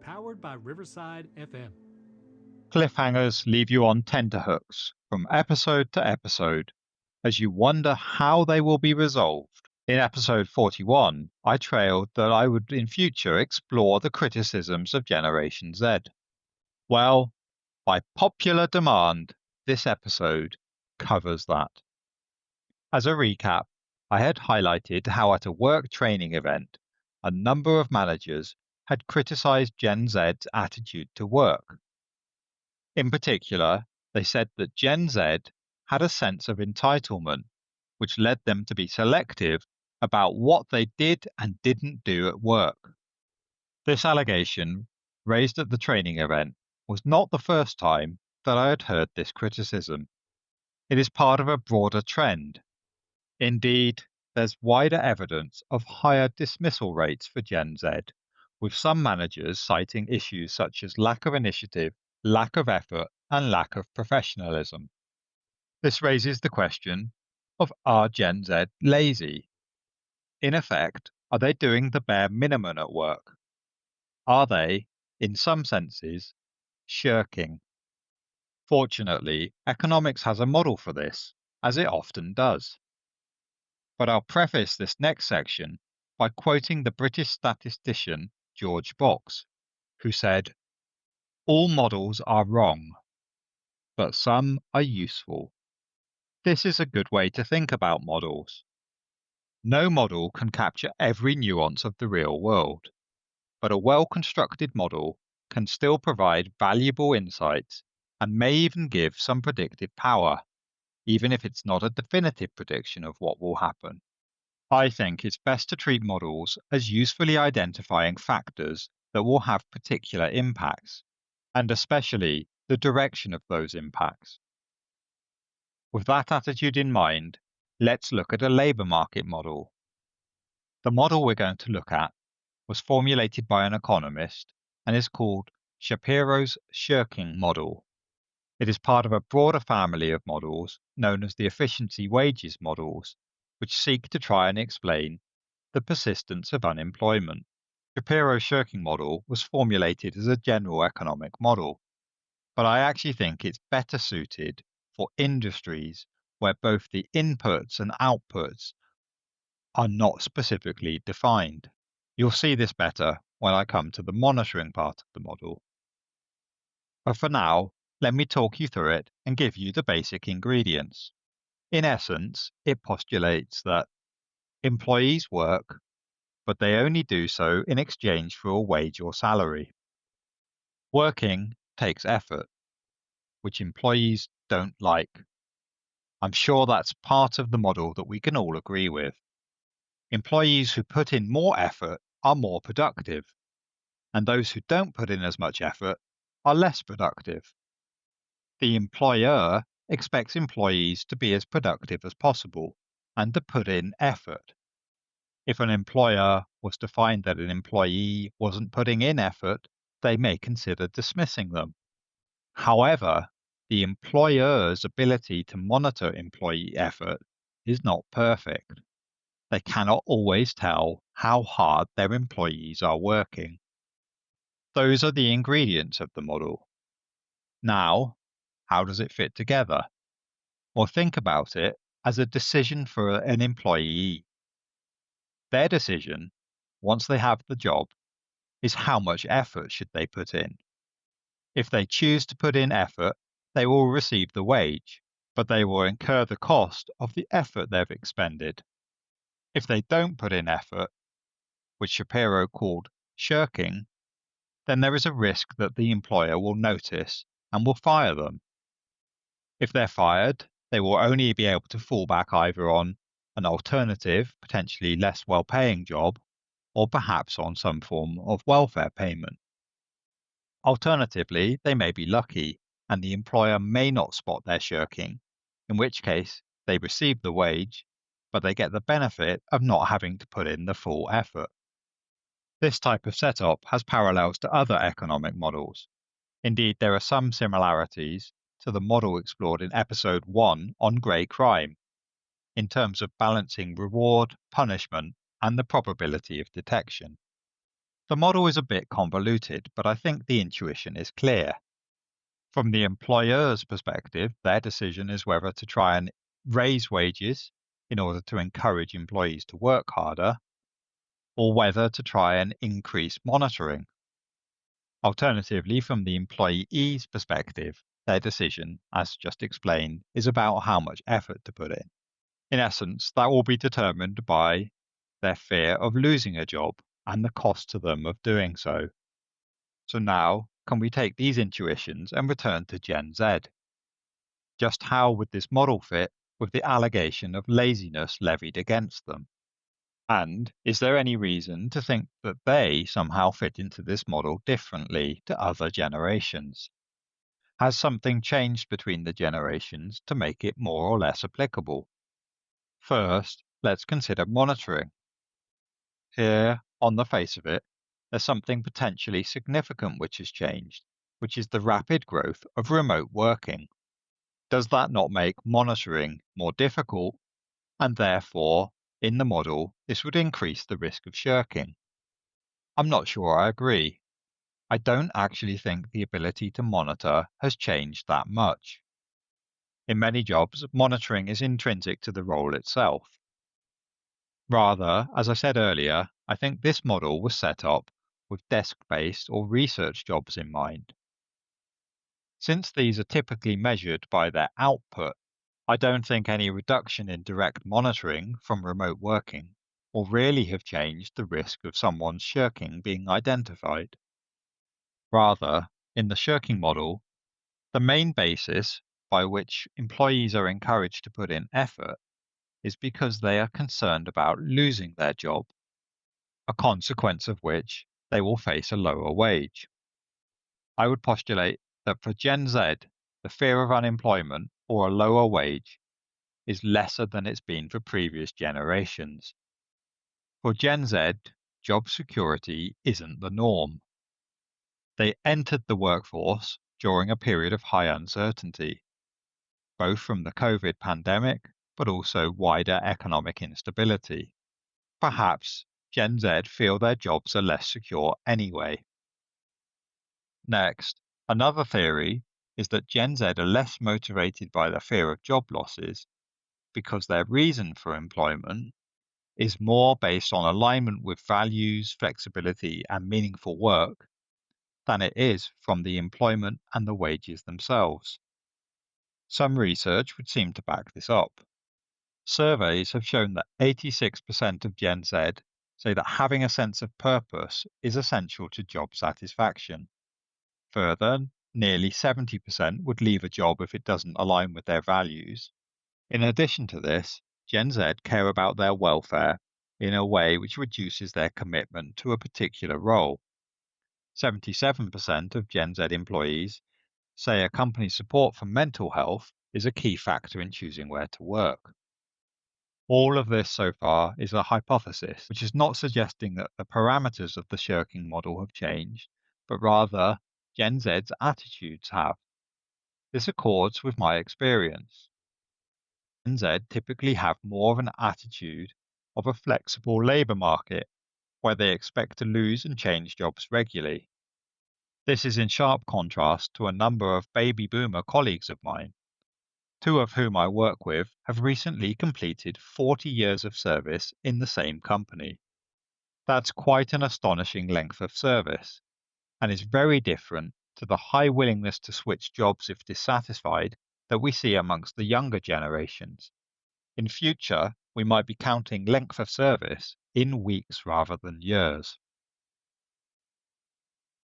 Powered by Riverside FM. Cliffhangers leave you on tenterhooks from episode to episode as you wonder how they will be resolved. In episode 41, I trailed that I would in future explore the criticisms of Generation Z. Well, by popular demand, this episode covers that. As a recap, I had highlighted how at a work training event, a number of managers had criticized Gen Z's attitude to work. In particular, they said that Gen Z had a sense of entitlement, which led them to be selective about what they did and didn't do at work. This allegation, raised at the training event, was not the first time that I had heard this criticism. It is part of a broader trend. Indeed, there's wider evidence of higher dismissal rates for Gen Z, with some managers citing issues such as lack of initiative, lack of effort, and lack of professionalism. This raises the question of, are Gen Z lazy? In effect, are they doing the bare minimum at work? Are they, in some senses, shirking? Fortunately, economics has a model for this, as it often does. But I'll preface this next section by quoting the British statistician George Box, who said, "All models are wrong, but some are useful." This is a good way to think about models. No model can capture every nuance of the real world, but a well-constructed model can still provide valuable insights and may even give some predictive power, even if it's not a definitive prediction of what will happen. I think it's best to treat models as usefully identifying factors that will have particular impacts, and especially the direction of those impacts. With that attitude in mind, let's look at a labour market model. The model we're going to look at was formulated by an economist and is called Shapiro's shirking model. It is part of a broader family of models known as the efficiency wages models, which seek to try and explain the persistence of unemployment. Shapiro's shirking model was formulated as a general economic model, but I actually think it's better suited for industries where both the inputs and outputs are not specifically defined. You'll see this better when I come to the monitoring part of the model. But for now, let me talk you through it and give you the basic ingredients. In essence, it postulates that employees work, but they only do so in exchange for a wage or salary. Working takes effort, which employees don't like. I'm sure that's part of the model that we can all agree with. Employees who put in more effort are more productive, and those who don't put in as much effort are less productive. The employer expects employees to be as productive as possible and to put in effort. If an employer was to find that an employee wasn't putting in effort, they may consider dismissing them. However, the employer's ability to monitor employee effort is not perfect. They cannot always tell how hard their employees are working. Those are the ingredients of the model. Now, how does it fit together? Well, think about it as a decision for an employee. Their decision, once they have the job, is how much effort should they put in. If they choose to put in effort, they will receive the wage, but they will incur the cost of the effort they've expended. If they don't put in effort, which Shapiro called shirking, then there is a risk that the employer will notice and will fire them. If they're fired, they will only be able to fall back either on an alternative, potentially less well-paying job, or perhaps on some form of welfare payment. Alternatively, they may be lucky, and the employer may not spot their shirking, in which case they receive the wage, but they get the benefit of not having to put in the full effort. This type of setup has parallels to other economic models. Indeed, there are some similarities to the model explored in episode 1 on grey crime, in terms of balancing reward, punishment, and the probability of detection. The model is a bit convoluted, but I think the intuition is clear. From the employer's perspective, their decision is whether to try and raise wages in order to encourage employees to work harder, or whether to try and increase monitoring. Alternatively, from the employee's perspective, their decision, as just explained, is about how much effort to put in. In essence, that will be determined by their fear of losing a job and the cost to them of doing so. So now, can we take these intuitions and return to Gen Z? Just how would this model fit with the allegation of laziness levied against them? And is there any reason to think that they somehow fit into this model differently to other generations? Has something changed between the generations to make it more or less applicable? First, let's consider monitoring. Here, on the face of it, there's something potentially significant which has changed, which is the rapid growth of remote working. Does that not make monitoring more difficult? And therefore, in the model, this would increase the risk of shirking. I'm not sure I agree. I don't actually think the ability to monitor has changed that much. In many jobs, monitoring is intrinsic to the role itself. Rather, as I said earlier, I think this model was set up with desk-based or research jobs in mind. Since these are typically measured by their output, I don't think any reduction in direct monitoring from remote working will really have changed the risk of someone's shirking being identified. Rather, in the shirking model, the main basis by which employees are encouraged to put in effort is because they are concerned about losing their job, a consequence of which they will face a lower wage. I would postulate that for Gen Z, the fear of unemployment or a lower wage is lesser than it's been for previous generations. For Gen Z, job security isn't the norm. They entered the workforce during a period of high uncertainty, both from the COVID pandemic, but also wider economic instability. Perhaps Gen Z feel their jobs are less secure anyway. Next, another theory is that Gen Z are less motivated by the fear of job losses because their reason for employment is more based on alignment with values, flexibility, and meaningful work than it is from the employment and the wages themselves. Some research would seem to back this up. Surveys have shown that 86% of Gen Z say that having a sense of purpose is essential to job satisfaction. Further, nearly 70% would leave a job if it doesn't align with their values. In addition to this, Gen Z care about their welfare in a way which reduces their commitment to a particular role. 77% of Gen Z employees say a company's support for mental health is a key factor in choosing where to work. All of this so far is a hypothesis, which is not suggesting that the parameters of the shirking model have changed, but rather Gen Z's attitudes have. This accords with my experience. Gen Z typically have more of an attitude of a flexible labour market, where they expect to lose and change jobs regularly. This is in sharp contrast to a number of baby boomer colleagues of mine, two of whom I work with have recently completed 40 years of service in the same company. That's quite an astonishing length of service, and is very different to the high willingness to switch jobs if dissatisfied that we see amongst the younger generations. In future, we might be counting length of service in weeks rather than years.